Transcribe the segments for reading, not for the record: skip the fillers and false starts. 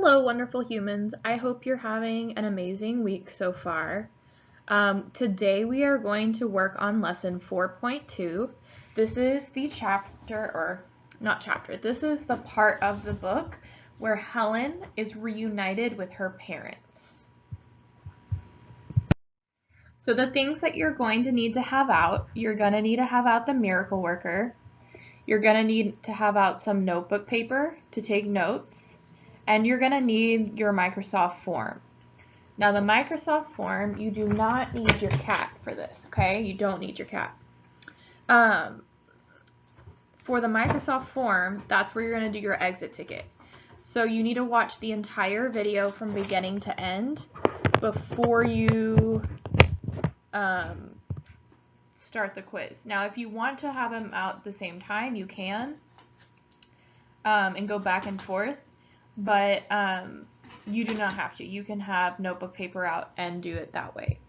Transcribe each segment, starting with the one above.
Hello, wonderful humans. I hope you're having an amazing week so far. Today we are going to work on lesson 4.2. This is the chapter, or not chapter, this is the part of the book where Helen is reunited with her parents. So the things that you're going to need to have out, you're going to need to have out the miracle worker. You're going to need to have out some notebook paper to take notes. And you're going to need your Microsoft form. Now the Microsoft form, you do not need your cat for this, okay? You don't need your cat. For the Microsoft form, that's where you're going to do your exit ticket. So you need to watch the entire video from beginning to end before you start the quiz. Now if you want to have them out at the same time, you can and go back and forth. But you do not have to. You can have notebook paper out and do it that way.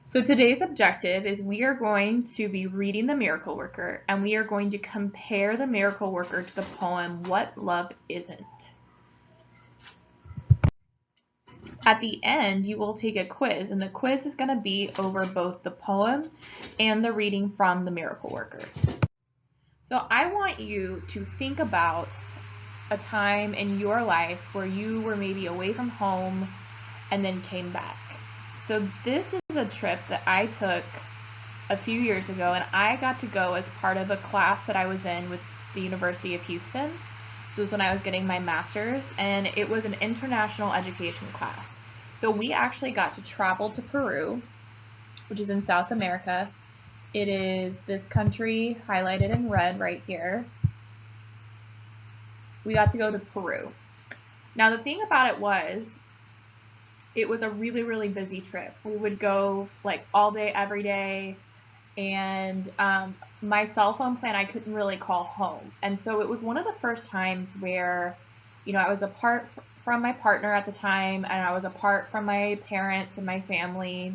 So today's objective is we are going to be reading the Miracle Worker, and we are going to compare the Miracle Worker to the poem, What Love Isn't. At the end, you will take a quiz, and the quiz is going to be over both the poem and the reading from the Miracle Worker. So I want you to think about a time in your life where you were maybe away from home and then came back. So this is a trip that I took a few years ago, and I got to go as part of a class that I was in with the University of Houston. So this was when I was getting my master's, and it was an international education class. So we actually got to travel to Peru, which is in South America. It is this country highlighted in red right here. We got to go to Peru. Now the thing about it was a really, really busy trip. We would go like all day, every day, and my cell phone plan I couldn't really call home. And so it was one of the first times where, I was apart from my partner at the time, and I was apart from my parents and my family.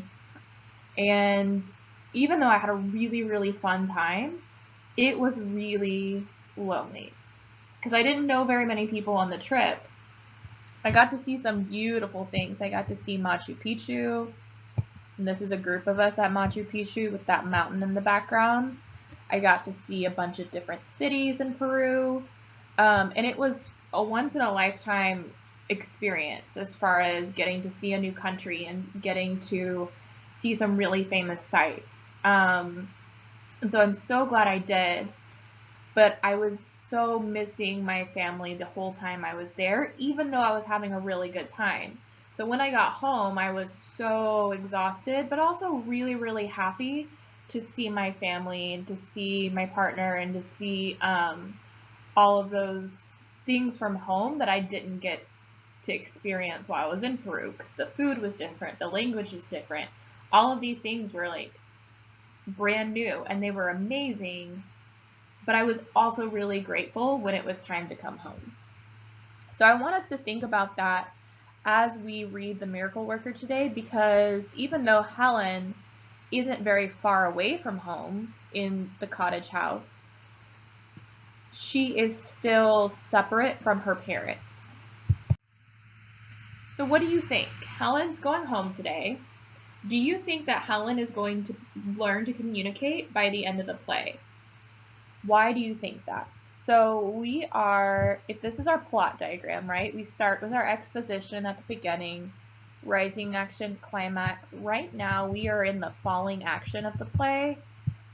And even though I had a really, really fun time, it was really lonely, because I didn't know very many people on the trip. I got to see some beautiful things. I got to see Machu Picchu, and this is a group of us at Machu Picchu with that mountain in the background. I got to see a bunch of different cities in Peru, and it was a once-in-a-lifetime experience as far as getting to see a new country and getting to see some really famous sites. And so I'm so glad I did. But I was so missing my family the whole time I was there, even though I was having a really good time. So when I got home, I was so exhausted, but also really, really happy to see my family and to see my partner and to see all of those things from home that I didn't get to experience while I was in Peru, because the food was different, the language was different. All of these things were like brand new, and they were amazing. But I was also really grateful when it was time to come home. So I want us to think about that as we read the Miracle Worker today, because even though Helen isn't very far away from home in the cottage house, she is still separate from her parents. So what do you think? Helen's going home today. Do you think that Helen is going to learn to communicate by the end of the play? Why do you think that? So if this is our plot diagram, right? We start with our exposition at the beginning, rising action, climax. Right now we are in the falling action of the play,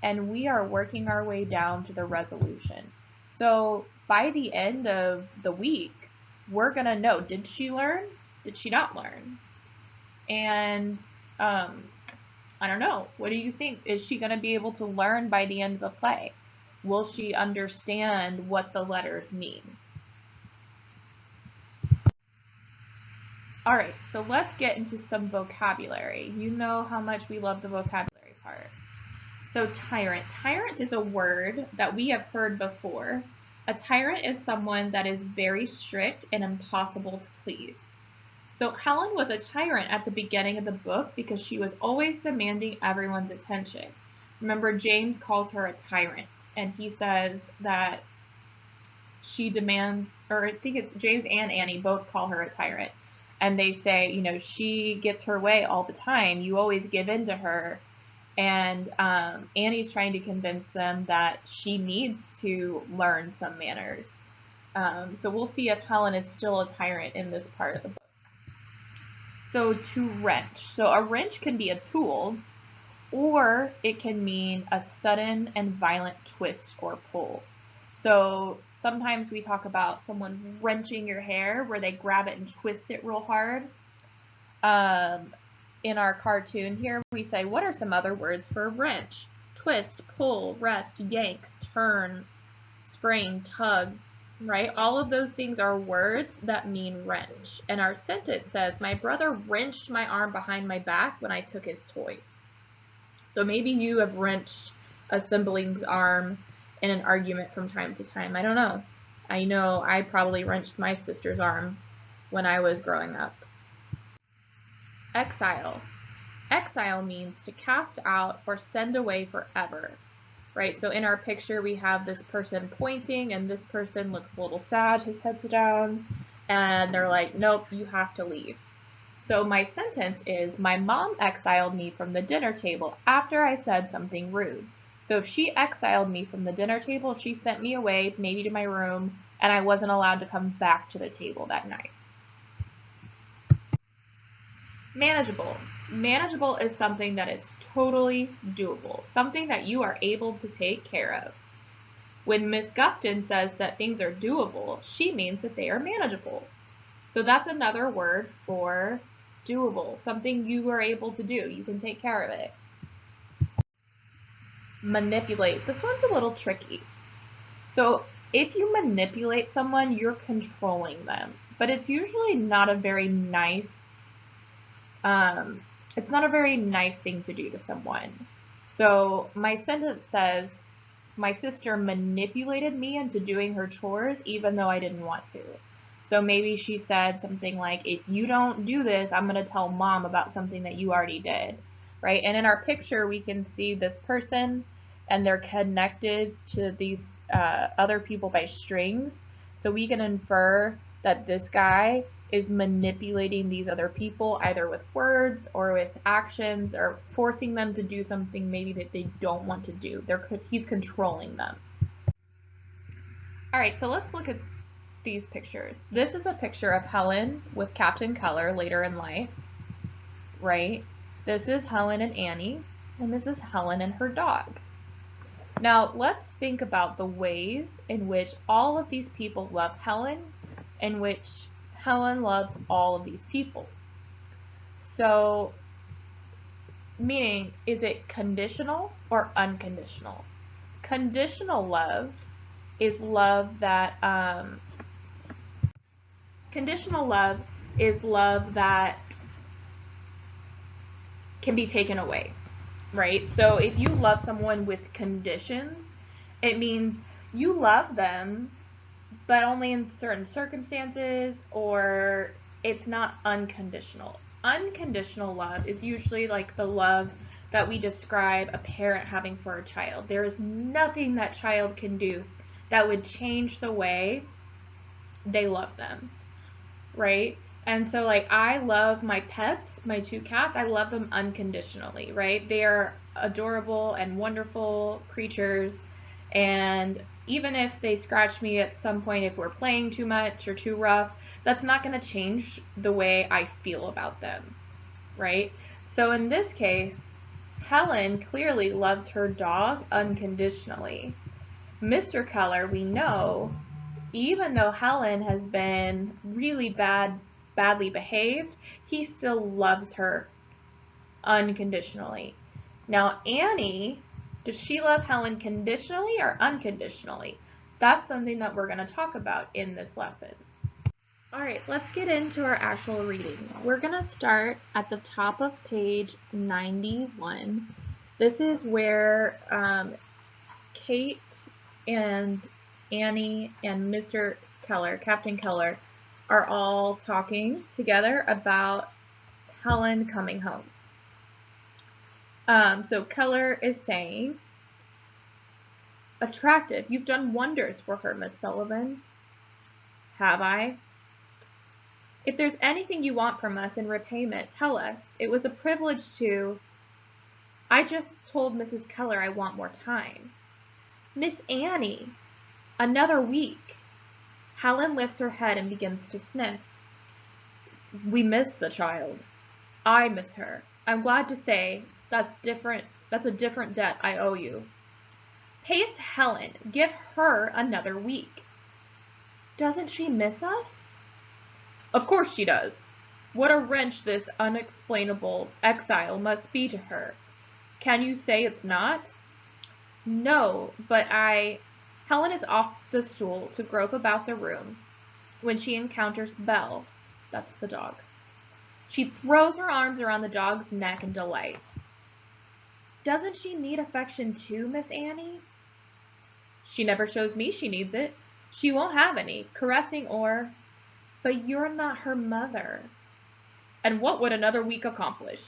and we are working our way down to the resolution. So by the end of the week, we're gonna know, did she learn? Did she not learn? And I don't know. What do you think? Is she gonna be able to learn by the end of the play? Will she understand what the letters mean? All right, so let's get into some vocabulary. You know how much we love the vocabulary part. So tyrant. Tyrant is a word that we have heard before. A tyrant is someone that is very strict and impossible to please. So Helen was a tyrant at the beginning of the book because she was always demanding everyone's attention. Remember, James calls her a tyrant, and he says that she demands, or I think it's James and Annie both call her a tyrant. And they say, you know, she gets her way all the time. You always give in to her. And Annie's trying to convince them that she needs to learn some manners. So we'll see if Helen is still a tyrant in this part of the book. So to wrench. So a wrench can be a tool, or it can mean a sudden and violent twist or pull. So sometimes we talk about someone wrenching your hair, where they grab it and twist it real hard. In our cartoon here, we say, what are some other words for wrench? Twist, pull, wrest, yank, turn, spring, tug, right? All of those things are words that mean wrench. And our sentence says, my brother wrenched my arm behind my back when I took his toy. So maybe you have wrenched a sibling's arm in an argument from time to time. I don't know. I know I probably wrenched my sister's arm when I was growing up. Exile. Exile means to cast out or send away forever, right? So in our picture, we have this person pointing, and this person looks a little sad, his head's down, and they're like, nope, you have to leave. So my sentence is, my mom exiled me from the dinner table after I said something rude. So if she exiled me from the dinner table, she sent me away, maybe to my room, and I wasn't allowed to come back to the table that night. Manageable. Manageable is something that is totally doable, something that you are able to take care of. When Miss Guston says that things are doable, she means that they are manageable. So that's another word for doable, something you are able to do. You can take care of it. Manipulate. This one's a little tricky. So if you manipulate someone, you're controlling them, but it's usually not a very nice thing to do to someone. So my sentence says, my sister manipulated me into doing her chores even though I didn't want to. So maybe she said something like, if you don't do this, I'm going to tell mom about something that you already did, right? And in our picture, we can see this person, and they're connected to these other people by strings. So we can infer that this guy is manipulating these other people either with words or with actions, or forcing them to do something maybe that they don't want to do. He's controlling them. All right, so let's look at these pictures. This is a picture of Helen with Captain Color later in life, right? This is Helen and Annie, and this is Helen and her dog. Now let's think about the ways in which all of these people love Helen, in which Helen loves all of these people. So, meaning, is it conditional or unconditional? Conditional love is love that can be taken away, right? So if you love someone with conditions, it means you love them, but only in certain circumstances, or it's not unconditional. Unconditional love is usually like the love that we describe a parent having for a child. There is nothing that child can do that would change the way they love them, right? And so like I love my pets, my two cats, I love them unconditionally, right? They are adorable and wonderful creatures, and even if they scratch me at some point, if we're playing too much or too rough, that's not going to change the way I feel about them, right? So in this case, Helen clearly loves her dog unconditionally. Mr. Keller, we know, even though Helen has been really badly behaved, he still loves her unconditionally. Now, Annie, does she love Helen conditionally or unconditionally? That's something that we're going to talk about in this lesson. All right, let's get into our actual reading. We're going to start at the top of page 91. This is where Kate and Annie and Mr. Keller, Captain Keller, are all talking together about Helen coming home. So Keller is saying, attractive, you've done wonders for her, Miss Sullivan. Have I? If there's anything you want from us in repayment, tell us. It was a privilege to... I just told Mrs. Keller I want more time. Miss Annie! Another week. Helen lifts her head and begins to sniff. We miss the child. I miss her. I'm glad to say that's a different debt I owe you. Pay it to Helen. Give her another week. Doesn't she miss us? Of course she does. What a wrench this unexplainable exile must be to her. Can you say it's not? No, but Helen is off the stool to grope about the room when she encounters Belle. That's the dog. She throws her arms around the dog's neck in delight. Doesn't she need affection too, Miss Annie? She never shows me she needs it. She won't have any, caressing or... But you're not her mother. And what would another week accomplish?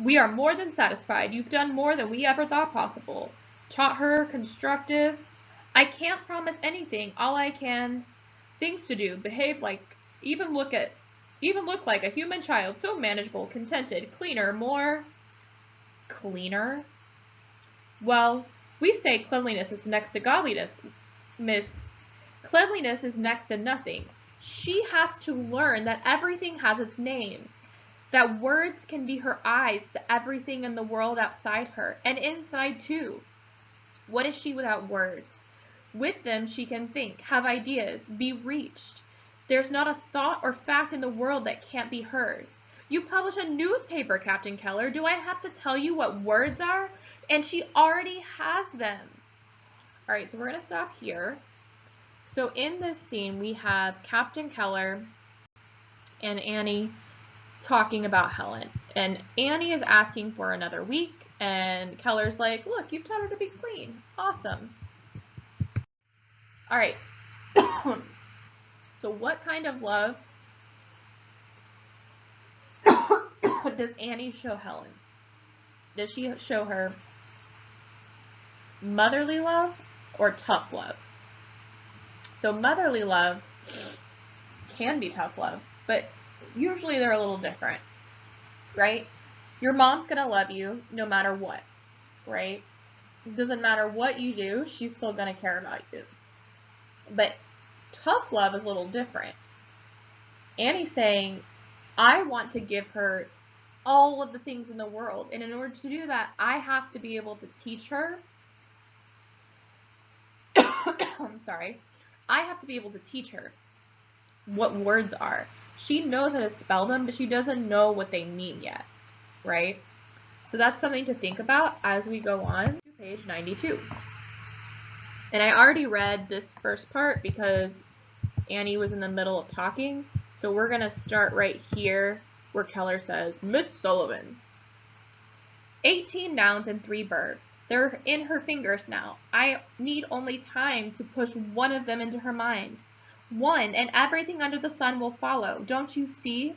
We are more than satisfied. You've done more than we ever thought possible. Taught her constructive. I can't promise anything. All I can... Things to do. Behave like... Even look like a human child. So manageable, contented, cleaner, more... Cleaner? Well, we say cleanliness is next to godliness, Miss. Cleanliness is next to nothing. She has to learn that everything has its name. That words can be her eyes to everything in the world outside her, and inside too. What is she without words? With them she can think, have ideas, be reached. There's not a thought or fact in the world that can't be hers. You publish a newspaper, Captain Keller. Do I have to tell you what words are? And she already has them. All right, so we're going to stop here. So in this scene, we have Captain Keller and Annie talking about Helen. And Annie is asking for another week, and Keller's like, look, you've taught her to be clean. Awesome. All right. So what kind of love does Annie show Helen? Does she show her motherly love or tough love? So motherly love can be tough love, but usually they're a little different, right? Your mom's going to love you no matter what, right? It doesn't matter what you do, she's still going to care about you. But tough love is a little different. Annie's saying, I want to give her all of the things in the world, and in order to do that, I have to be able to teach her. I'm sorry. I have to be able to teach her what words are. She knows how to spell them, but she doesn't know what they mean yet, right? So that's something to think about as we go on to page 92. And I already read this first part because Annie was in the middle of talking. So we're going to start right here where Keller says, Miss Sullivan. 18 nouns and 3 verbs. They're in her fingers now. I need only time to push one of them into her mind. One, and everything under the sun will follow. Don't you see?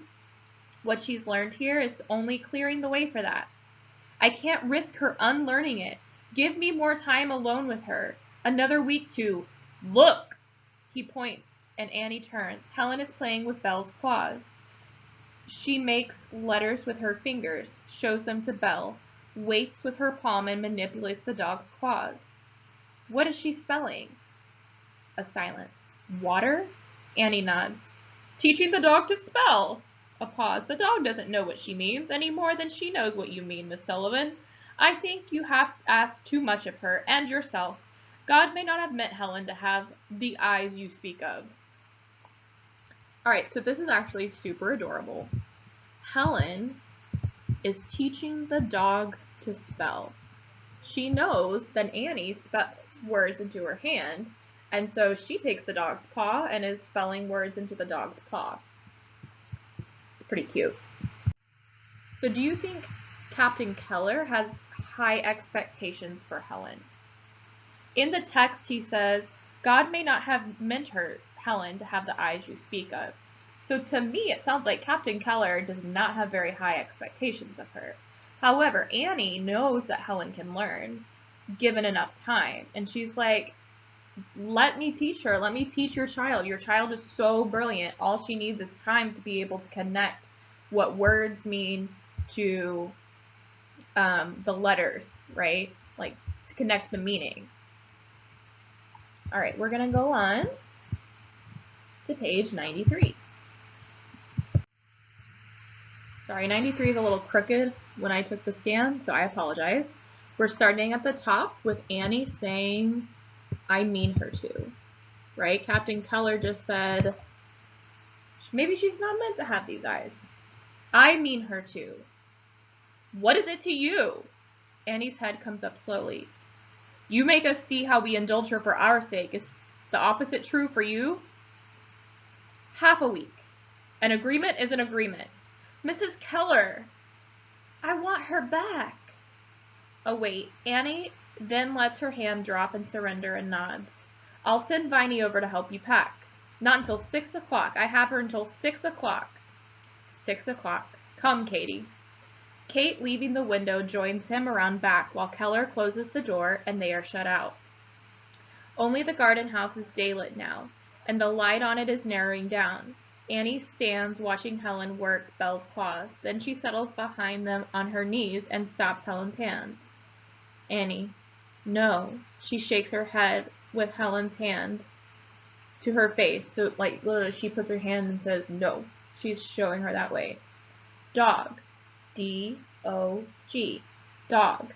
What she's learned here is only clearing the way for that. I can't risk her unlearning it. Give me more time alone with her. Another week to look. He points, and Annie turns. Helen is playing with Belle's claws. She makes letters with her fingers, shows them to Belle, waits with her palm and manipulates the dog's claws. What is she spelling? A silence. Water? Annie nods. Teaching the dog to spell. A pause. The dog doesn't know what she means any more than she knows what you mean, Miss Sullivan. I think you have asked too much of her and yourself. God may not have meant Helen to have the eyes you speak of. Alright, so this is actually super adorable. Helen is teaching the dog to spell. She knows that Annie spells words into her hand, and so she takes the dog's paw and is spelling words into the dog's paw. It's pretty cute. So do you think Captain Keller has high expectations for Helen? In the text he says, God may not have meant Helen to have the eyes you speak of. So to me it sounds like Captain Keller does not have very high expectations of her. However, Annie knows that Helen can learn, given enough time. And she's like, let me teach her. Let me teach your child. Your child is so brilliant. All she needs is time to be able to connect what words mean to the letters, right? Like to connect the meaning. All right, we're going to go on to page 93. Sorry, 93 is a little crooked when I took the scan, so I apologize. We're starting at the top with Annie saying, I mean her to, right? Captain Keller just said, maybe she's not meant to have these eyes. I mean her to. What is it to you? Annie's head comes up slowly. You make us see how we indulge her for our sake. Is the opposite true for you? Half a week. An agreement is an agreement. Mrs. Keller, I want her back. Oh, wait. Annie then lets her hand drop and surrender and nods. I'll send Viney over to help you pack. Not until 6 o'clock. I have her until 6 o'clock. 6 o'clock. Come, Katie. Kate, leaving the window, joins him around back while Keller closes the door and they are shut out. Only the garden house is daylit now, and the light on it is narrowing down. Annie stands watching Helen work Belle's claws. Then she settles behind them on her knees and stops Helen's hand. Annie, no. She shakes her head with Helen's hand to her face. So, like, literally, she puts her hand and says, no. She's showing her that way. Dog. D-O-G. Dog.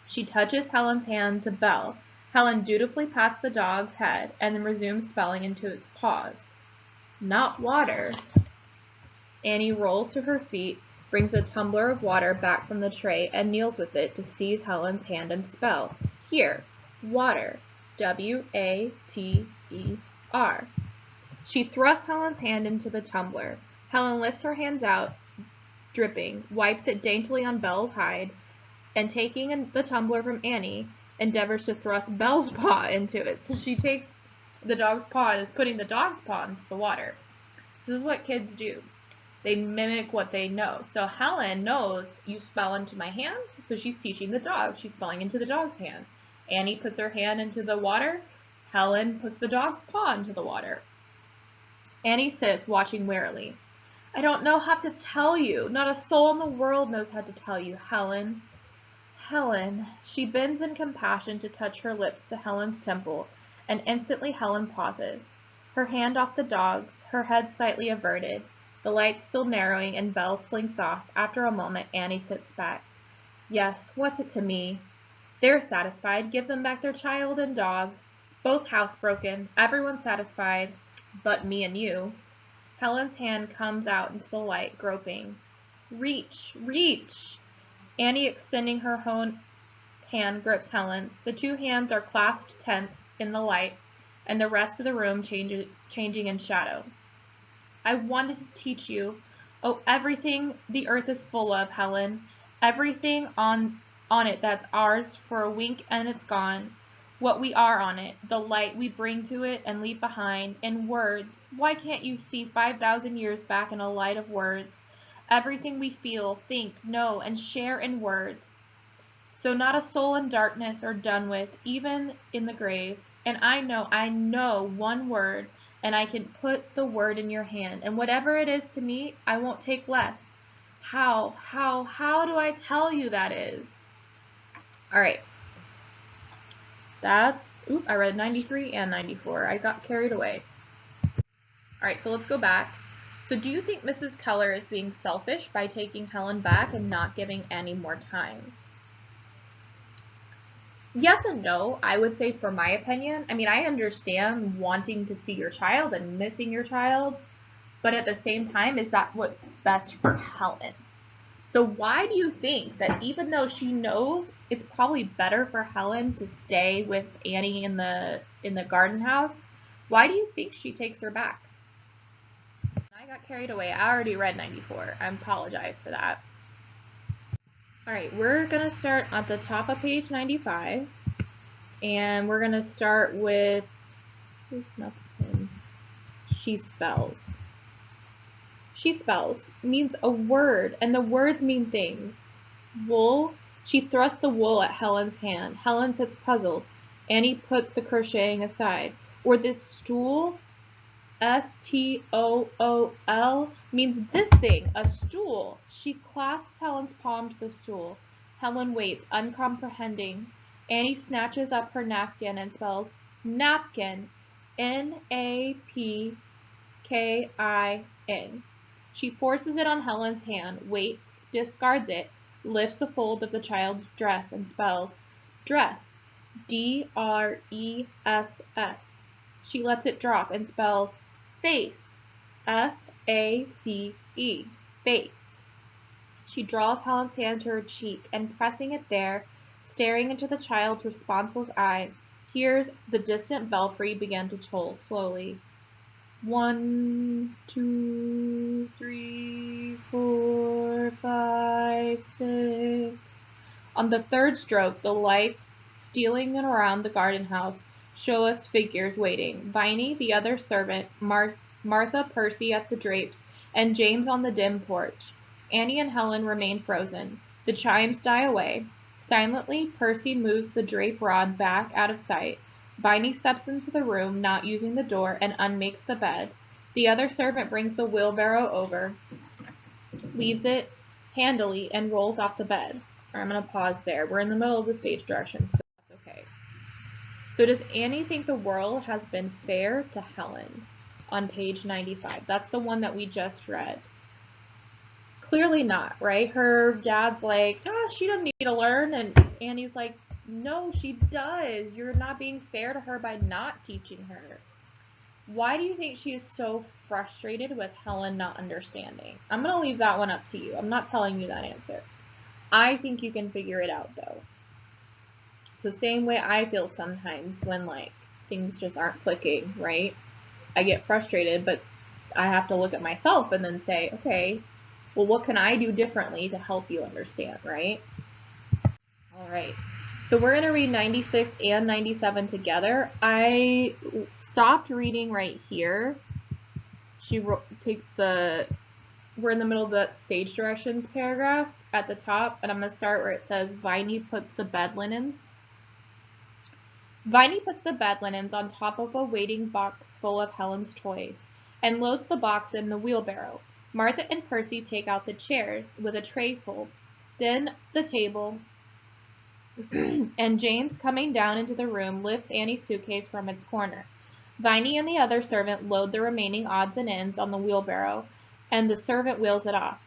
She touches Helen's hand to Belle. Helen dutifully pats the dog's head and then resumes spelling into its paws. Not water. Annie rolls to her feet, brings a tumbler of water back from the tray, and kneels with it to seize Helen's hand and spell. Here. Water. W-A-T-E-R. She thrusts Helen's hand into the tumbler. Helen lifts her hands out, dripping, wipes it daintily on Belle's hide, and taking the tumbler from Annie, endeavors to thrust Belle's paw into it. So she takes the dog's paw and is putting the dog's paw into the water. This is what kids do. They mimic what they know. So Helen knows you spell into my hand, so she's teaching the dog. She's spelling into the dog's hand. Annie puts her hand into the water. Helen puts the dog's paw into the water. Annie sits, watching warily. I don't know how to tell you. Not a soul in the world knows how to tell you, Helen. Helen. She bends in compassion to touch her lips to Helen's temple, and instantly Helen pauses. Her hand off the dog's, her head slightly averted, the light still narrowing, and Belle slinks off. After a moment, Annie sits back. Yes, what's it to me? They're satisfied. Give them back their child and dog. Both housebroken. Everyone satisfied, but me and you. Helen's hand comes out into the light, groping. Reach, reach! Annie, extending her own hand, grips Helen's. The two hands are clasped tense in the light, and the rest of the room changing in shadow. I wanted to teach you. Oh, everything the earth is full of, Helen. Everything on it that's ours for a wink and it's gone. What we are on it, the light we bring to it and leave behind, in words. Why can't you see 5,000 years back in a light of words? Everything we feel, think, know, and share in words. So not a soul in darkness or done with, even in the grave. And I know one word, and I can put the word in your hand. And whatever it is to me, I won't take less. How do I tell you that is? All right. I read 93 and 94. I got carried away. All right, so let's go back. So do you think Mrs. Keller is being selfish by taking Helen back and not giving Annie more time? Yes and no, I would say, for my opinion. I mean, I understand wanting to see your child and missing your child, but at the same time, is that what's best for Helen? So why do you think that even though she knows it's probably better for Helen to stay with Annie in the garden house, why do you think she takes her back? I got carried away. I already read 94. I apologize for that. All right, we're going to start at the top of page 95, and we're going to start with, she spells. She spells means a word, and the words mean things. Wool. She thrusts the wool at Helen's hand. Helen sits puzzled. Annie puts the crocheting aside. Or this stool, S-T-O-O-L, means this thing, a stool. She clasps Helen's palm to the stool. Helen waits, uncomprehending. Annie snatches up her napkin and spells napkin, N-A-P-K-I-N. She forces it on Helen's hand, waits, discards it, lifts a fold of the child's dress and spells dress, D-R-E-S-S. She lets it drop and spells face, F-A-C-E, face. She draws Helen's hand to her cheek and, pressing it there, staring into the child's responseless eyes, hears the distant belfry begin to toll slowly. 1, 2, 3, 4, 5, 6. On the third stroke, the lights stealing around the garden house show us figures waiting. Viney, the other servant, Martha, Percy at the drapes, and James on the dim porch. Annie and Helen remain frozen. The chimes die away. Silently, Percy moves the drape rod back out of sight. Viney steps into the room, not using the door, and unmakes the bed. The other servant brings the wheelbarrow over, leaves it handily, and rolls off the bed. I'm going to pause there. We're in the middle of the stage directions, but that's okay. So does Annie think the world has been fair to Helen? On page 95. That's the one that we just read. Clearly not, right? Her dad's like, she doesn't need to learn. And Annie's like, no, she does. You're not being fair to her by not teaching her. Why do you think she is so frustrated with Helen not understanding? I'm going to leave that one up to you. I'm not telling you that answer. I think you can figure it out, though. It's the same way I feel sometimes when, like, things just aren't clicking, right? I get frustrated, but I have to look at myself and then say, okay, well, what can I do differently to help you understand, right? All right. So we're going to read 96 and 97 together. I stopped reading right here. We're in the middle of the stage directions paragraph at the top, and I'm going to start where it says, Viney puts the bed linens. Viney puts the bed linens on top of a waiting box full of Helen's toys, and loads the box in the wheelbarrow. Martha and Percy take out the chairs with a tray full, then the table, and James, coming down into the room, lifts Annie's suitcase from its corner. Viney and the other servant load the remaining odds and ends on the wheelbarrow, and the servant wheels it off.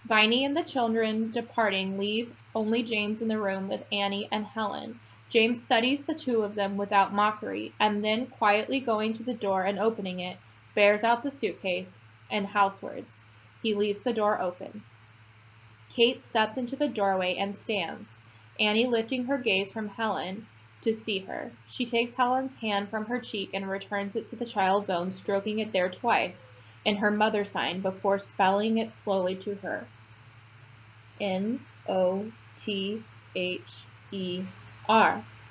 Viney and the children, departing, leave only James in the room with Annie and Helen. James studies the two of them without mockery, and then, quietly going to the door and opening it, bears out the suitcase and housewords. He leaves the door open. Kate steps into the doorway and stands, Annie lifting her gaze from Helen to see her. She takes Helen's hand from her cheek and returns it to the child's own, stroking it there twice, in her mother sign, before spelling it slowly to her. N-O-T-H-E-R.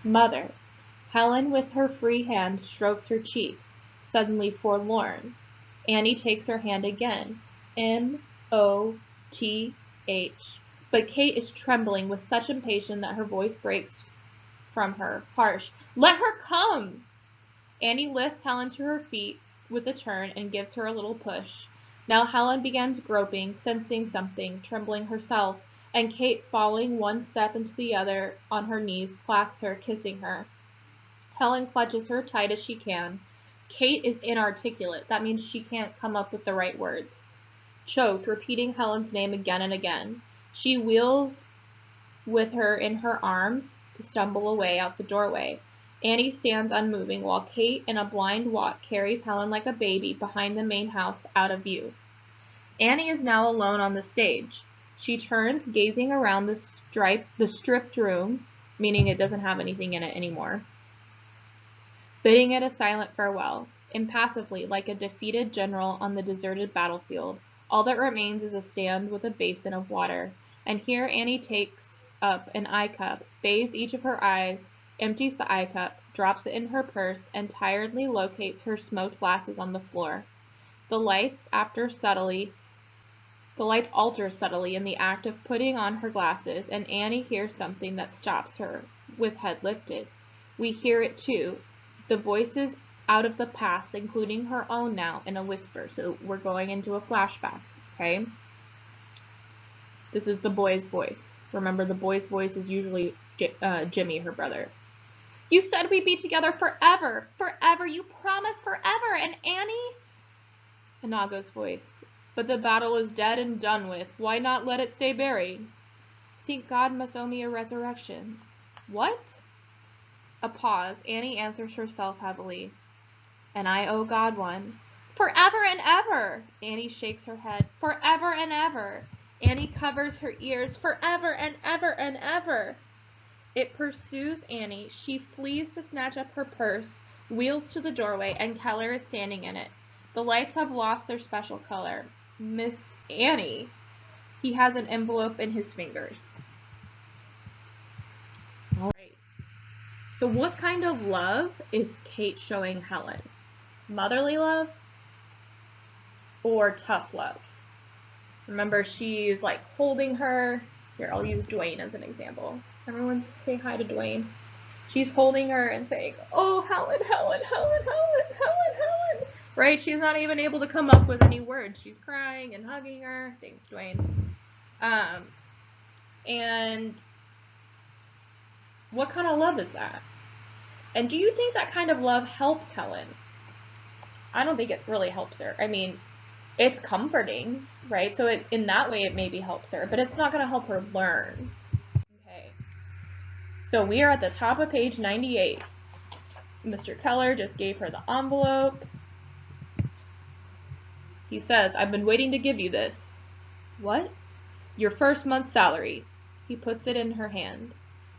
Mother. Helen, with her free hand, strokes her cheek, suddenly forlorn. Annie takes her hand again. N-O-T-H. But Kate is trembling with such impatience that her voice breaks from her, harsh. Let her come! Annie lifts Helen to her feet with a turn and gives her a little push. Now Helen begins groping, sensing something, trembling herself, and Kate, falling one step into the other on her knees, clasps her, kissing her. Helen clutches her tight as she can. Kate is inarticulate. That means she can't come up with the right words. Choked, repeating Helen's name again and again. She wheels with her in her arms to stumble away out the doorway. Annie stands unmoving while Kate, in a blind walk, carries Helen like a baby behind the main house out of view. Annie is now alone on the stage. She turns, gazing around the stripped room, meaning it doesn't have anything in it anymore, bidding it a silent farewell. Impassively, like a defeated general on the deserted battlefield, all that remains is a stand with a basin of water, and here Annie takes up an eye cup, bathes each of her eyes, empties the eye cup, drops it in her purse, and tiredly locates her smoked glasses on the floor. The lights alter subtly in the act of putting on her glasses, and Annie hears something that stops her, with head lifted. We hear it too, the voices out of the past, including her own now, in a whisper. So we're going into a flashback, okay? This is the boy's voice. Remember, the boy's voice is usually Jimmy, her brother. You said we'd be together forever. Forever. You promised forever. And Annie? Inago's voice. But the battle is dead and done with. Why not let it stay buried? I think God must owe me a resurrection. What? A pause. Annie answers herself heavily. And I owe God one. Forever and ever. Annie shakes her head. Forever and ever. Annie covers her ears. Forever and ever and ever. It pursues Annie. She flees to snatch up her purse, wheels to the doorway, and Keller is standing in it. The lights have lost their special color. Miss Annie. He has an envelope in his fingers. All right. So what kind of love is Kate showing Helen? Motherly love or tough love? Remember, she's like holding her. Here, I'll use Dwayne as an example. Everyone say hi to Dwayne. She's holding her and saying, oh, Helen, Helen, Helen, Helen, Helen, Helen. Right? She's not even able to come up with any words. She's crying and hugging her. Thanks, Dwayne. And what kind of love is that? And do you think that kind of love helps Helen? I don't think it really helps her. I mean, it's comforting, right? So in that way, it maybe helps her, but it's not going to help her learn. Okay. So we are at the top of page 98. Mr. Keller just gave her the envelope. He says, I've been waiting to give you this. What? Your first month's salary. He puts it in her hand.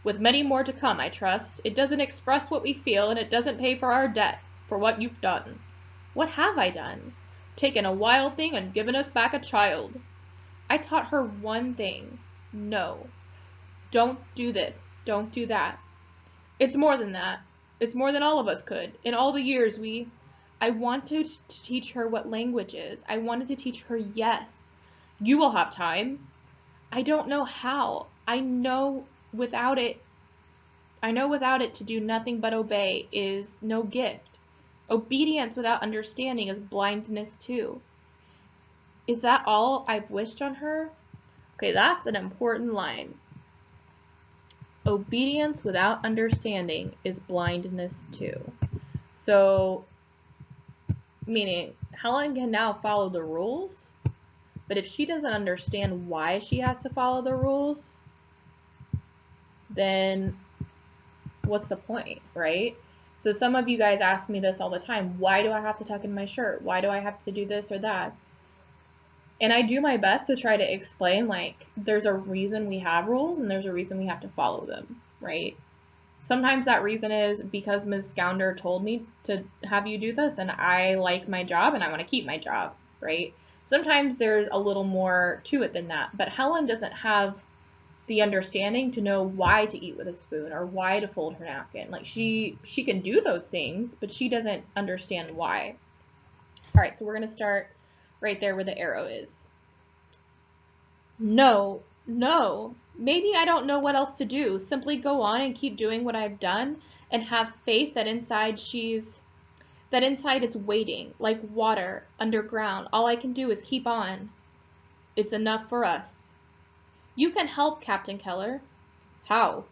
With many more to come, I trust. It doesn't express what we feel, and it doesn't pay for our debt, for what you've done. What have I done? Taken a wild thing and given us back a child. I taught her one thing. No. Don't do this. Don't do that. It's more than that. It's more than all of us could. In all the years I wanted to teach her what language is. I wanted to teach her yes. You will have time. I don't know how. I know without it to do nothing but obey is no gift. Obedience without understanding is blindness too. Is that all I've wished on her? Okay, that's an important line. Obedience without understanding is blindness too. So, meaning Helen can now follow the rules, but if she doesn't understand why she has to follow the rules, then what's the point, right? So some of you guys ask me this all the time. Why do I have to tuck in my shirt? Why do I have to do this or that? And I do my best to try to explain, like, there's a reason we have rules and there's a reason we have to follow them, right? Sometimes that reason is because Ms. Scounder told me to have you do this and I like my job and I want to keep my job, right? Sometimes there's a little more to it than that, but Helen doesn't have the understanding to know why to eat with a spoon or why to fold her napkin. Like she can do those things, but she doesn't understand why. All right, so we're going to start right there where the arrow is. No, maybe I don't know what else to do. Simply go on and keep doing what I've done and have faith that inside it's waiting, like water underground. All I can do is keep on. It's enough for us. You can help, Captain Keller. How?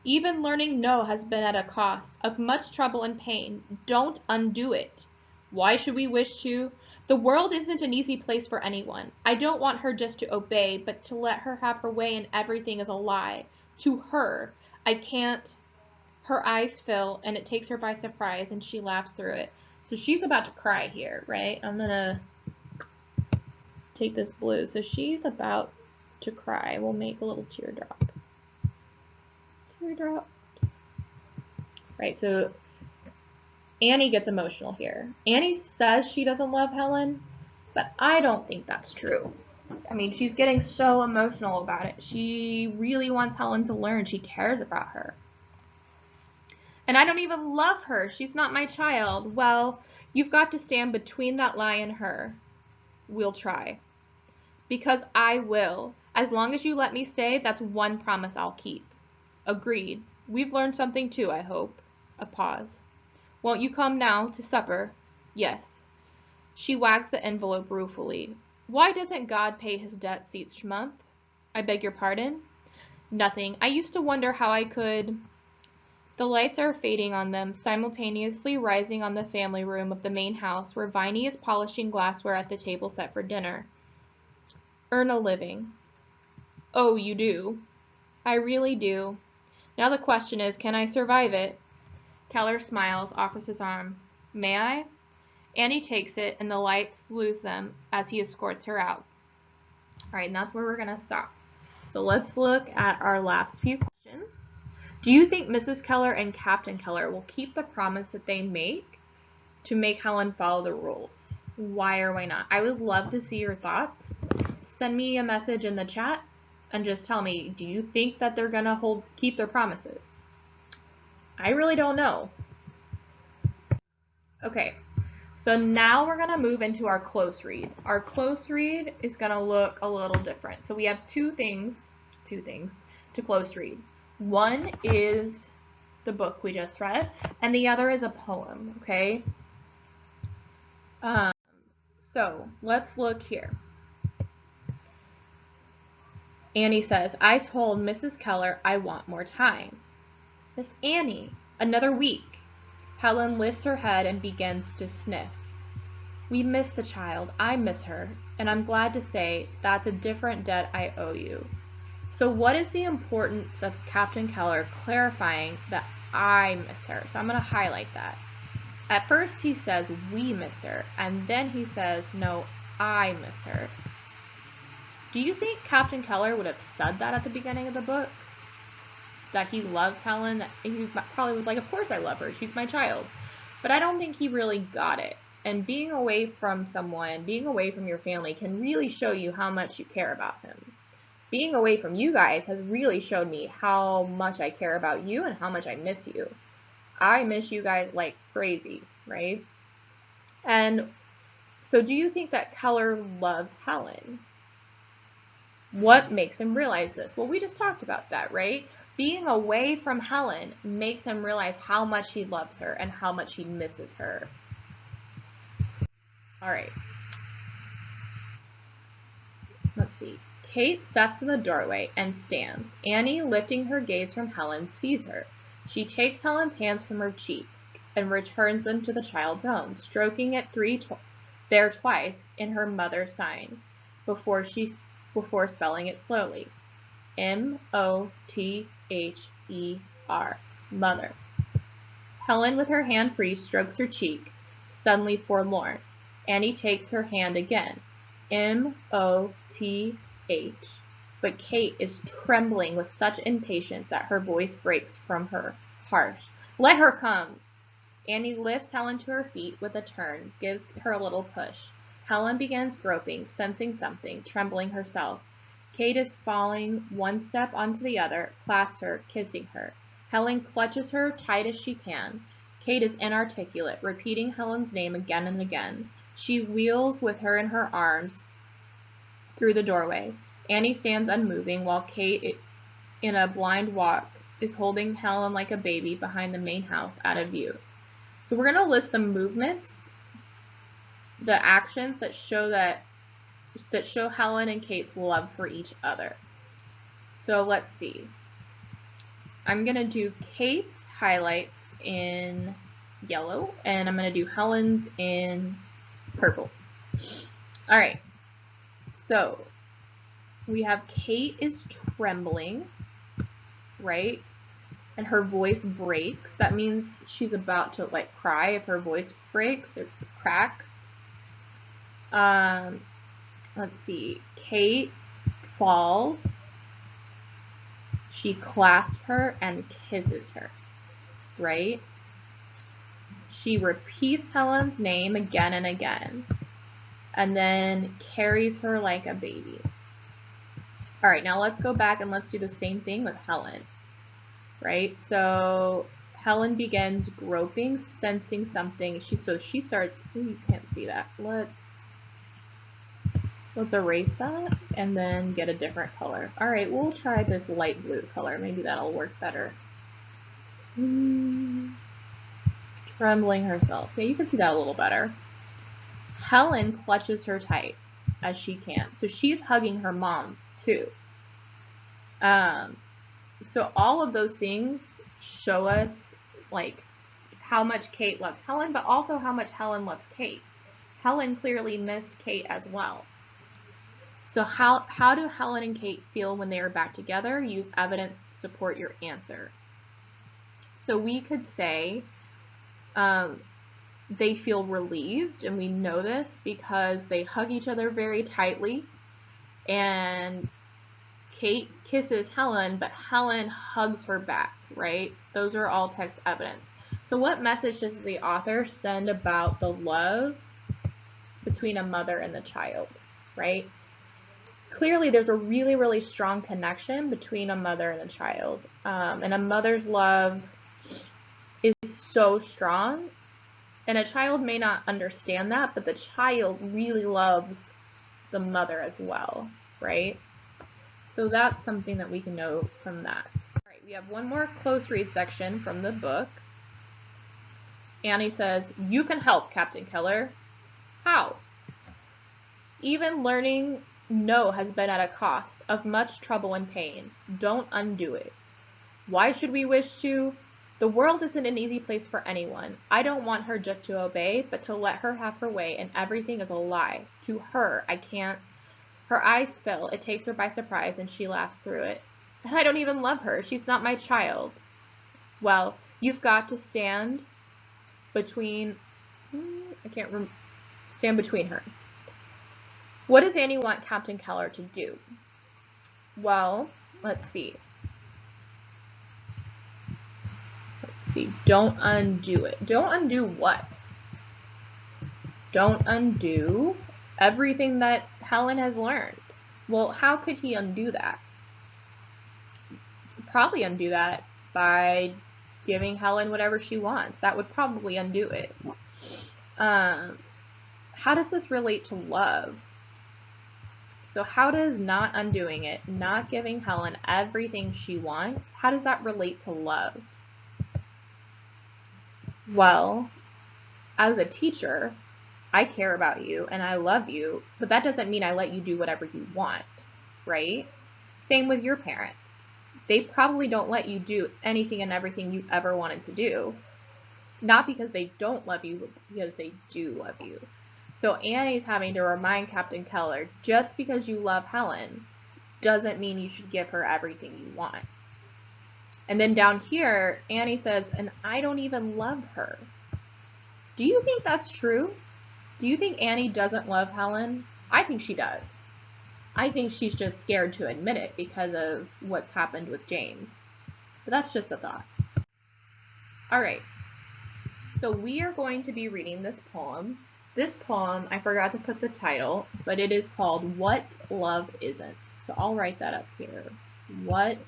Even learning no has been at a cost of much trouble and pain. Don't undo it. Why should we wish to? The world isn't an easy place for anyone. I don't want her just to obey, but to let her have her way and everything is a lie. To her, I can't. Her eyes fill and it takes her by surprise and she laughs through it. So she's about to cry here, right? I'm gonna take this blue. So she's about to cry. We'll make a little teardrop. Teardrops. Right, so Annie gets emotional here. Annie says she doesn't love Helen, but I don't think that's true. I mean, she's getting so emotional about it. She really wants Helen to learn. She cares about her. And I don't even love her. She's not my child. Well, you've got to stand between that lie and her. We'll try. Because I will. As long as you let me stay, that's one promise I'll keep. Agreed. We've learned something too, I hope. A pause. Won't you come now to supper? Yes. She wagged the envelope ruefully. Why doesn't God pay his debts each month? I beg your pardon? Nothing. I used to wonder how I could. The lights are fading on them, simultaneously rising on the family room of the main house where Viney is polishing glassware at the table set for dinner. Earn a living. Oh, you do? I really do. Now the question is, can I survive it? Keller smiles, offers his arm. May I? Annie takes it, and the lights lose them as he escorts her out. All right, and that's where we're going to stop. So let's look at our last few questions. Do you think Mrs. Keller and Captain Keller will keep the promise that they make to make Helen follow the rules? Why or why not? I would love to see your thoughts. Send me a message in the chat and just tell me, do you think that they're going to keep their promises? I really don't know. Okay, so now we're going to move into our close read. Our close read is going to look a little different. So we have two things to close read. One is the book we just read, and the other is a poem, okay? So let's look here. Annie says, I told Mrs. Keller I want more time. Miss Annie, another week. Helen lifts her head and begins to sniff. We miss the child. I miss her. And I'm glad to say that's a different debt I owe you. So what is the importance of Captain Keller clarifying that I miss her? So I'm going to highlight that. At first he says we miss her, and then he says, no, I miss her. Do you think Captain Keller would have said that at the beginning of the book? That he loves Helen? He probably was like, of course I love her. She's my child. But I don't think he really got it. And being away from someone, being away from your family can really show you how much you care about him. Being away from you guys has really showed me how much I care about you and how much I miss you. I miss you guys like crazy, right? And so do you think that Keller loves Helen? What makes him realize this? Well, we just talked about that, right? Being away from Helen makes him realize how much he loves her and how much he misses her. All right. Let's see. Kate steps in the doorway and stands. Annie, lifting her gaze from Helen, sees her. She takes Helen's hands from her cheek and returns them to the child's own, stroking it there twice in her mother sign before spelling it slowly. M-O-T-H-E-R, mother. Helen, with her hand free, strokes her cheek, suddenly forlorn. Annie takes her hand again. M-O-T-H. But Kate is trembling with such impatience that her voice breaks from her, harsh. Let her come! Annie lifts Helen to her feet with a turn, gives her a little push. Helen begins groping, sensing something, trembling herself. Kate is falling one step onto the other, clasps her, kissing her. Helen clutches her tight as she can. Kate is inarticulate, repeating Helen's name again and again. She wheels with her in her arms through the doorway. Annie stands unmoving while Kate, in a blind walk, is holding Helen like a baby behind the main house out of view. So we're going to list the movements, the actions that show Helen and Kate's love for each other. So let's see. I'm going to do Kate's highlights in yellow, and I'm going to do Helen's in purple. All right. So we have Kate is trembling, right? And her voice breaks. That means she's about to like cry if her voice breaks or cracks. Let's see. Kate falls. She clasps her and kisses her, right? She repeats Helen's name again and again, and then carries her like a baby. All right, now let's go back and let's do the same thing with Helen, right? So Helen begins groping, sensing something. She starts, ooh, you can't see that. Let's erase that and then get a different color. All right, we'll try this light blue color. Maybe that'll work better. trembling herself. Yeah, you can see that a little better. Helen clutches her tight as she can. So she's hugging her mom too. So all of those things show us like how much Kate loves Helen, but also how much Helen loves Kate. Helen clearly missed Kate as well. So how do Helen and Kate feel when they are back together? Use evidence to support your answer. So we could say they feel relieved, and we know this because they hug each other very tightly, and Kate kisses Helen, but Helen hugs her back, right? Those are all text evidence. So what message does the author send about the love between a mother and the child, right? Clearly, there's a really, really strong connection between a mother and a child. And a mother's love is so strong. And a child may not understand that, but the child really loves the mother as well, right? So that's something that we can note from that. All right, we have one more close read section from the book. Annie says, "You can help, Captain Keller." How? Even learning no has been at a cost of much trouble and pain. Don't undo it. Why should we wish to? The world isn't an easy place for anyone. I don't want her just to obey, but to let her have her way, and everything is a lie. To her, I can't. Her eyes fill, it takes her by surprise, and she laughs through it. And I don't even love her. She's not my child. Well, you've got to stand between, stand between her. What does Annie want Captain Keller to do? Well, let's see. Don't undo it. Don't undo what? Don't undo everything that Helen has learned. Well, how could he undo that? He'd probably undo that by giving Helen whatever she wants. That would probably undo it. How does this relate to love? So how does not undoing it, not giving Helen everything she wants, how does that relate to love? Well, as a teacher, I care about you and I love you, but that doesn't mean I let you do whatever you want, right? Same with your parents. They probably don't let you do anything and everything you ever wanted to do. Not because they don't love you, but because they do love you. So Annie's having to remind Captain Keller, just because you love Helen doesn't mean you should give her everything you want. And then down here, Annie says, and I don't even love her. Do you think that's true? Do you think Annie doesn't love Helen? I think she does. I think she's just scared to admit it because of what's happened with James. But that's just a thought. All right. So we are going to be reading this poem. This poem, I forgot to put the title, but it is called What Love Isn't. So I'll write that up here. What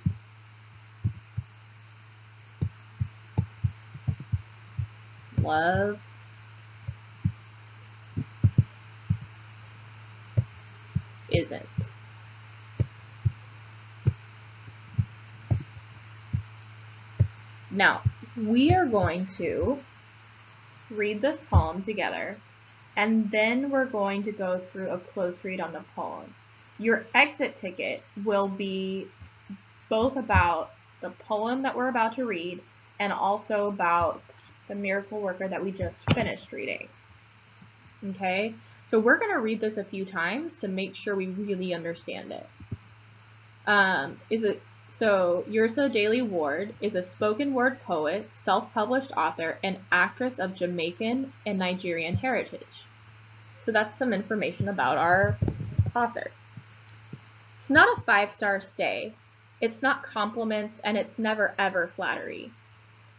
Love Isn't. Now, we are going to read this poem together, and then we're going to go through a close read on the poem. Your exit ticket will be both about the poem that we're about to read and also about the miracle worker that we just finished reading. Okay, so we're going to read this a few times to make sure we really understand it. So Yrsa Daley Ward is a spoken word poet, self-published author, and actress of Jamaican and Nigerian heritage. So that's some information about our author. It's not a 5-star stay. It's not compliments, and it's never ever flattery.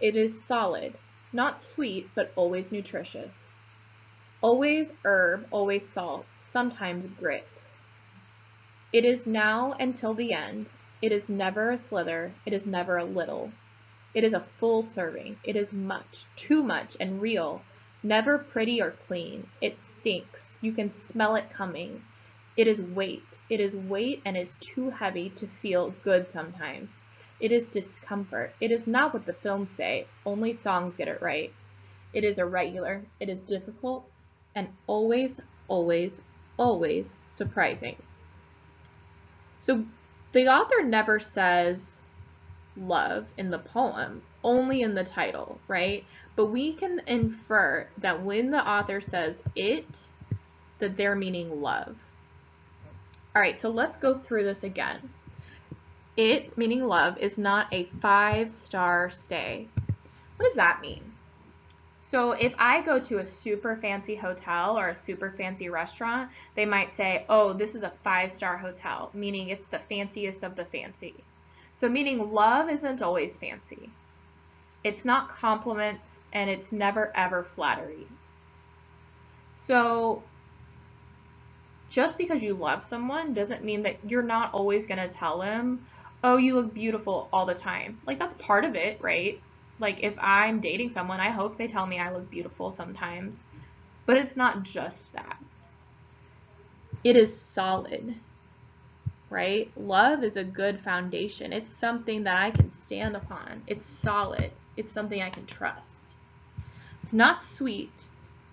It is solid, not sweet, but always nutritious. Always herb, always salt, sometimes grit. It is now until the end. It is never a slither. It is never a little. It is a full serving. It is much, too much, and real. Never pretty or clean. It stinks. You can smell it coming. It is weight. It is weight and is too heavy to feel good sometimes. It is discomfort. It is not what the films say. Only songs get it right. It is irregular, it is difficult, and always, always, always surprising. So the author never says love in the poem, only in the title, right? But we can infer that when the author says it, that they're meaning love. All right, so let's go through this again. It, meaning love, is not a 5-star stay. What does that mean? So if I go to a super fancy hotel or a super fancy restaurant, they might say, oh, this is a 5-star hotel, meaning it's the fanciest of the fancy. So meaning love isn't always fancy. It's not compliments, and it's never ever flattery. So just because you love someone doesn't mean that you're not always going to tell them, oh, you look beautiful all the time. Like, that's part of it, right? Like, if I'm dating someone, I hope they tell me I look beautiful sometimes. But it's not just that. It is solid, right? Love is a good foundation. It's something that I can stand upon. It's solid. It's something I can trust. It's not sweet,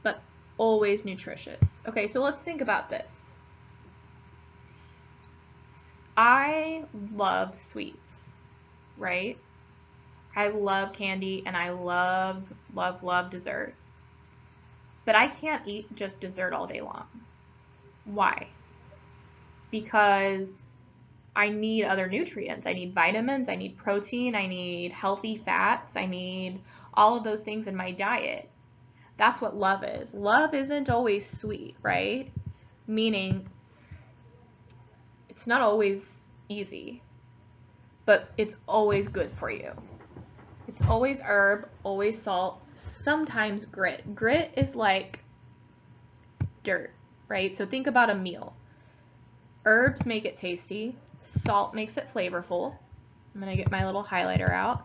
but always nutritious. Okay, so let's think about this. I love sweets, right? I love candy, and I love, love, love dessert. But I can't eat just dessert all day long. Why? Because I need other nutrients. I need vitamins, I need protein, I need healthy fats, I need all of those things in my diet. That's what love is. Love isn't always sweet, right? Meaning it's not always easy, but it's always good for you. It's always herb, always salt, sometimes grit. Grit is like dirt, right? So think about a meal. Herbs make it tasty. Salt makes it flavorful. I'm going to get my little highlighter out.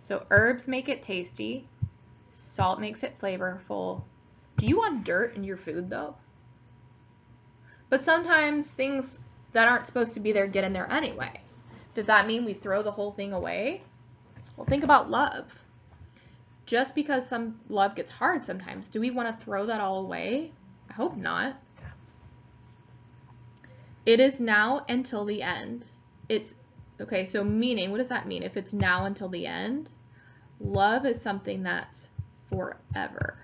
So herbs make it tasty. Salt makes it flavorful. Do you want dirt in your food, though? But sometimes things that aren't supposed to be there get in there anyway. Does that mean we throw the whole thing away? Well, think about love. Just because some love gets hard sometimes, do we want to throw that all away? I hope not. It is now until the end. It's, okay, so meaning, what does that mean? If it's now until the end, love is something that's forever.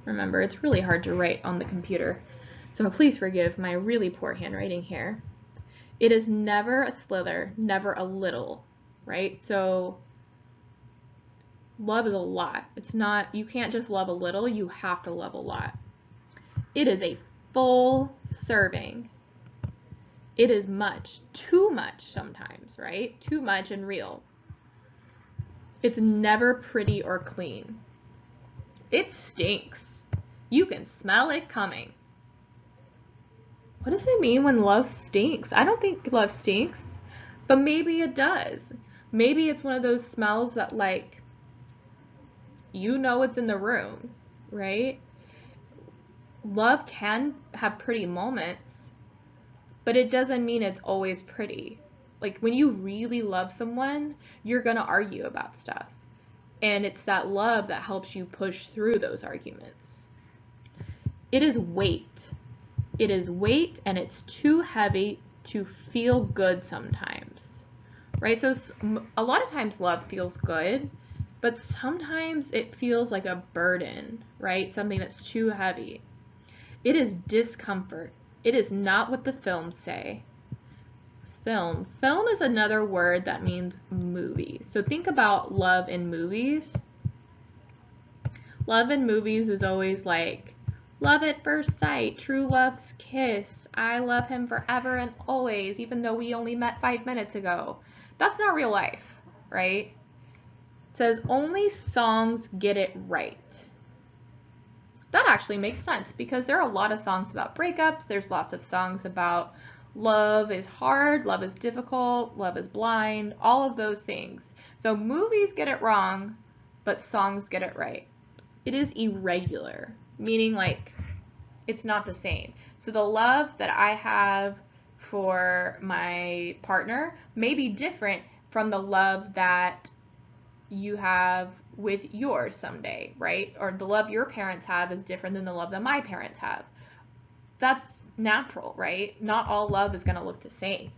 Remember, it's really hard to write on the computer, so please forgive my really poor handwriting here. It is never a slither, never a little, right? So love is a lot. It's not, you can't just love a little, you have to love a lot. It is a full serving. It is much, too much sometimes, right? Too much and real. It's never pretty or clean. It stinks. You can smell it coming. What does it mean when love stinks? I don't think love stinks, but maybe it does. Maybe it's one of those smells that, like, you know it's in the room, right? Love can have pretty moments, but it doesn't mean it's always pretty. Like, when you really love someone, you're gonna argue about stuff. And it's that love that helps you push through those arguments. It is weight. It is weight, and it's too heavy to feel good sometimes, right? So a lot of times love feels good, but sometimes it feels like a burden, right? Something that's too heavy. It is discomfort. It is not what the films say. Film. Film is another word that means movies. So think about love in movies. Love in movies is always like, love at first sight, true love's kiss, I love him forever and always, even though we only met 5 minutes ago. That's not real life, right? It says only songs get it right. That actually makes sense because there are a lot of songs about breakups. There's lots of songs about love is hard, love is difficult, love is blind, all of those things. So movies get it wrong, but songs get it right. It is irregular, meaning like it's not the same. So the love that I have for my partner may be different from the love that you have with yours someday, right? Or the love your parents have is different than the love that my parents have. That's natural, right? Not all love is going to look the same.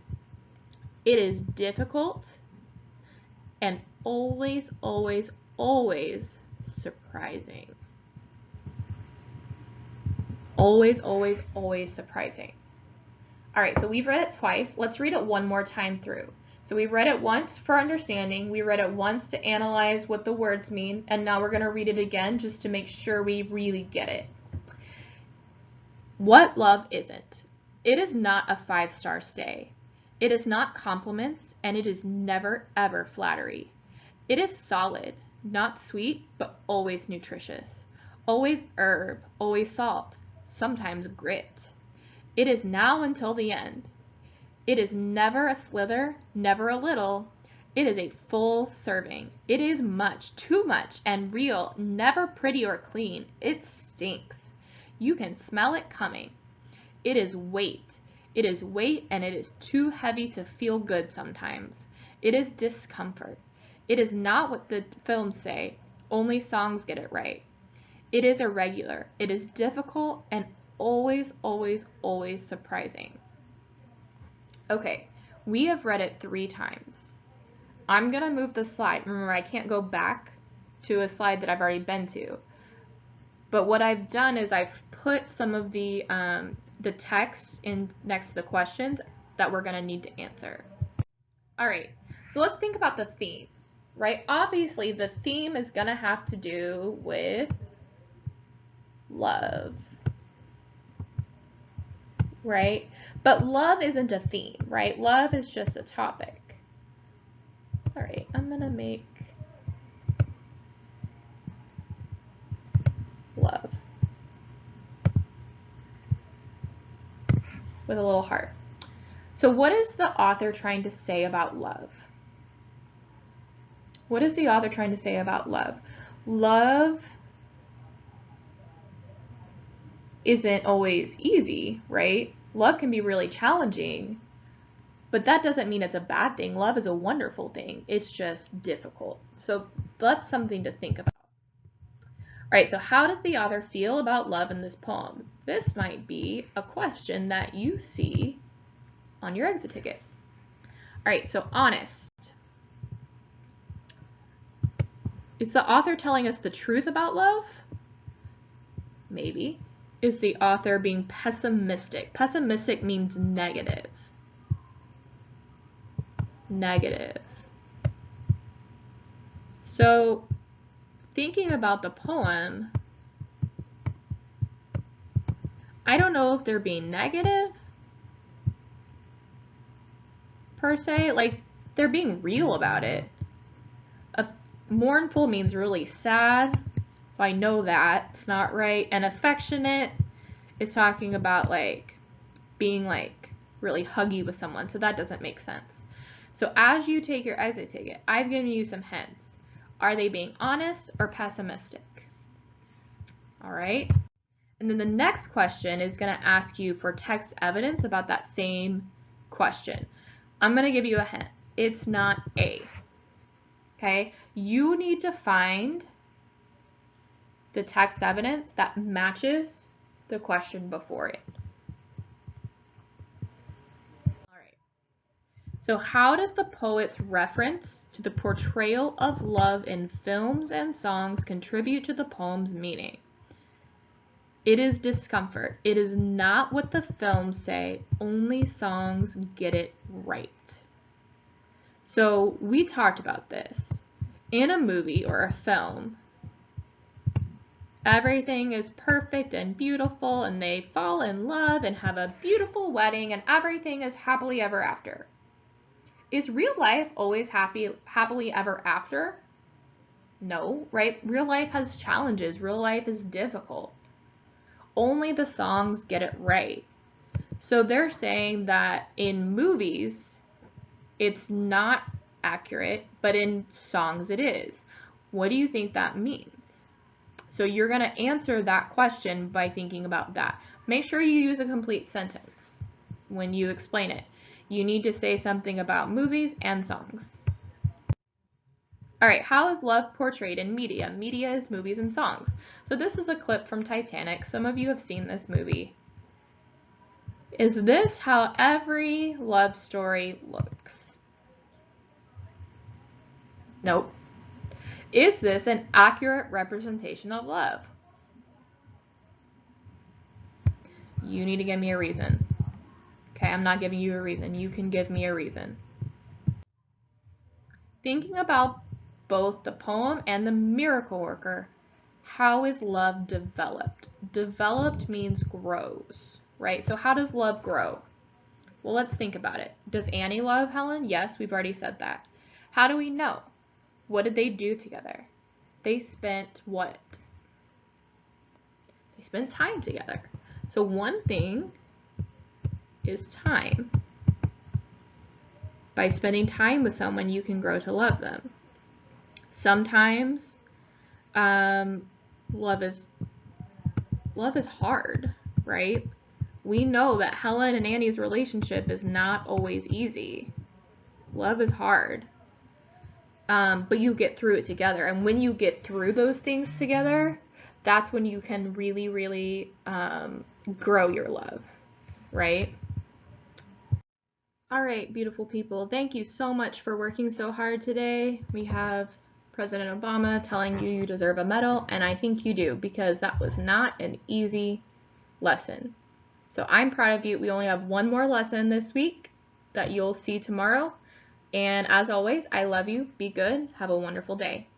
It is difficult and always, always, always surprising. Always, always, always surprising. All right, so we've read it twice. Let's read it one more time through. So we read it once for understanding, we read it once to analyze what the words mean, and now we're going to read it again just to make sure we really get it. What love isn't? It is not a 5-star stay. It is not compliments, and it is never, ever flattery. It is solid, not sweet, but always nutritious. Always herb, always salt, sometimes grit. It is now until the end. It is never a slither, never a little. It is a full serving. It is much, too much, and real, never pretty or clean. It stinks. You can smell it coming. It is weight. It is weight, and it is too heavy to feel good sometimes. It is discomfort. It is not what the films say. Only songs get it right. It is irregular. It is difficult and always, always, always surprising. Okay, we have read it 3 times. I'm going to move the slide. Remember, I can't go back to a slide that I've already been to. But what I've done is I've put some of the text in next to the questions that we're going to need to answer. All right, so let's think about the theme, right? Obviously, the theme is going to have to do with love, right? But love isn't a theme, right? Love is just a topic. All right, I'm going to make love with a little heart. So what is the author trying to say about love? What is the author trying to say about love? Love isn't always easy, right? Love can be really challenging, but that doesn't mean it's a bad thing. Love is a wonderful thing. It's just difficult. So that's something to think about. All right, so how does the author feel about love in this poem? This might be a question that you see on your exit ticket. All right, so honest. Is the author telling us the truth about love? Maybe. Is the author being pessimistic? Pessimistic means negative. Negative. So, thinking about the poem, I don't know if they're being negative per se, like they're being real about it. Mournful means really sad, so I know that's not right. And affectionate is talking about like being like really huggy with someone, so that doesn't make sense. So as you take your exit ticket, I've given you some hints. Are they being honest or pessimistic? All right. And then the next question is going to ask you for text evidence about that same question. I'm going to give you a hint. It's not A. Okay? You need to find the text evidence that matches the question before it. All right. So how does the poet's reference to the portrayal of love in films and songs contribute to the poem's meaning? It is discomfort. It is not what the films say. Only songs get it right. So we talked about this. In a movie or a film, everything is perfect and beautiful and they fall in love and have a beautiful wedding and everything is happily ever after. Is real life always happily ever after? No, right? Real life has challenges. Real life is difficult. Only the songs get it right. So they're saying that in movies, it's not accurate, but in songs it is. What do you think that means? So you're going to answer that question by thinking about that. Make sure you use a complete sentence. when you explain it. You need to say something about movies and songs. All right, how is love portrayed in media? Media is movies and songs. So this is a clip from Titanic. Some of you have seen this movie. Is this how every love story looks? Nope. Is this an accurate representation of love? You need to give me a reason. Okay, I'm not giving you a reason. You can give me a reason. Thinking about both the poem and the miracle worker, how is love developed? Developed means grows, right? So how does love grow? Well, let's think about it. Does Annie love Helen? Yes, we've already said that. How do we know? What did they do together? They spent what? They spent time together. So one thing is time. By spending time with someone, you can grow to love them. Sometimes love is hard, right? We know that Helen and Annie's relationship is not always easy. Love is hard. But you get through it together. And when you get through those things together, that's when you can really, really grow your love, right? All right, beautiful people. Thank you so much for working so hard today. We have President Obama telling you deserve a medal, and I think you do, because that was not an easy lesson. So I'm proud of you. We only have one more lesson this week that you'll see tomorrow. And as always, I love you. Be good. Have a wonderful day.